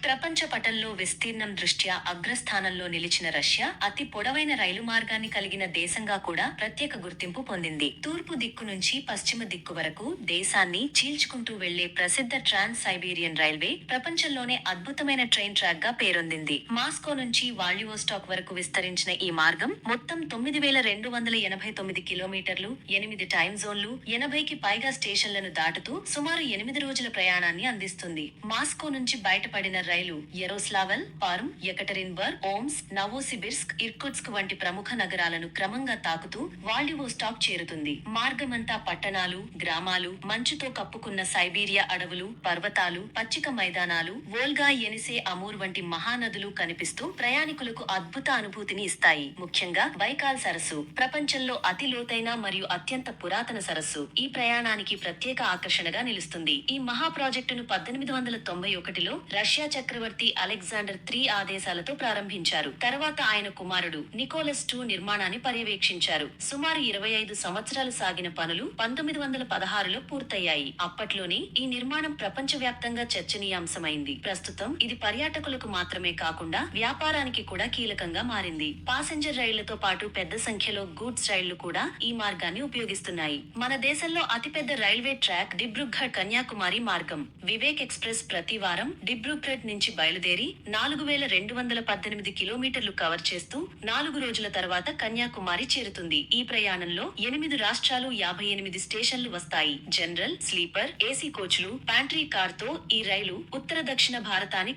ప్రపంచ పటంలో విస్తీర్ణం దృష్ట్యా అగ్రస్థానంలో నిలిచిన రష్యా అతి పొడవైన రైలు మార్గాన్ని కలిగిన దేశంగా కూడా ప్రత్యేక గుర్తింపు పొందింది. తూర్పు దిక్కు నుంచి పశ్చిమ దిక్కు వరకు దేశాన్ని చీల్చుకుంటూ వెళ్లే ప్రసిద్ధ ట్రాన్స్ సైబీరియన్ రైల్వే ప్రపంచంలోనే అద్భుతమైన ట్రైన్ ట్రాక్ గా పేరొందింది. మాస్కో నుంచి వాల్డివోస్టాక్ వరకు విస్తరించిన ఈ మార్గం మొత్తం 9289 కిలోమీటర్లు, 8 టైమ్ జోన్లు, 80కి పైగా స్టేషన్లను దాటుతూ సుమారు 8 రోజుల ప్రయాణాన్ని అందిస్తుంది. మాస్కో నుంచి బయటపడిన రైలు యరోస్లావల్, పార్మ్, యెకటెరిన్బర్గ్, ఓమ్స్, నవోసిబిర్స్క్, ఇర్కుట్స్క్ వంటి ప్రముఖ నగరాలను క్రమంగా తాకుతూ వాల్డివోస్టాక్ చేరుతుంది. మార్గమంతా పట్టణాలు, గ్రామాలు, మంచుతో కప్పుకున్న సైబీరియా అడవులు, పర్వతాలు, పచ్చిక మైదానాలు, వోల్గా, ఎనిసే, అమూర్ వంటి మహానదులు కనిపిస్తూ ప్రయాణికులకు అద్భుత అనుభూతిని ఇస్తాయి. ముఖ్యంగా బైకాల్ సరస్సు ప్రపంచంలో అతి లోతైన మరియు అత్యంత పురాతన సరస్సు ఈ ప్రయాణానికి ప్రత్యేక ఆకర్షణగా నిలుస్తుంది. ఈ మహా ప్రాజెక్టును 1891లో రష్యా చక్రవర్తి అలెగ్జాండర్ III ఆదేశాలతో ప్రారంభించారు. తర్వాత ఆయన కుమారుడు నికోలస్ II నిర్మాణాన్ని పర్యవేక్షించారు. సుమారు 25 సంవత్సరాలు సాగిన పనులు 1916లో పూర్తయ్యాయి. అప్పట్లోనే ఈ నిర్మాణం ప్రపంచవ్యాప్తంగా చర్చనీయాంశమైంది. ప్రస్తుతం ఇది పర్యాటకులకు మాత్రమే కాకుండా వ్యాపారానికి కూడా కీలకంగా మారింది. పాసెంజర్ రైళ్లతో పాటు పెద్ద సంఖ్యలో గూడ్స్ రైళ్లు కూడా ఈ మార్గాన్ని ఉపయోగిస్తున్నాయి. మన దేశంలో అతిపెద్ద రైల్వే ట్రాక్ డిబ్రూఘడ్ కన్యాకుమారి మార్గం. వివేక్ ఎక్స్ప్రెస్ ప్రతి వారం డిబ్రూఘడ్ నుంచి బయలుదేరి 4218 కిలోమీటర్లు కవర్ చేస్తూ 4 రోజుల తర్వాత కన్యాకుమారి చేరుతుంది. ఈ ప్రయాణంలో 8 రాష్ట్రాలు, 58 స్టేషన్లు వస్తాయి. జనరల్, స్లీపర్, ఏసీ కోచ్లు, ప్యాంట్రీ కార్ తో ఈ రైలు ఉత్తర దక్షిణ భారతాన్ని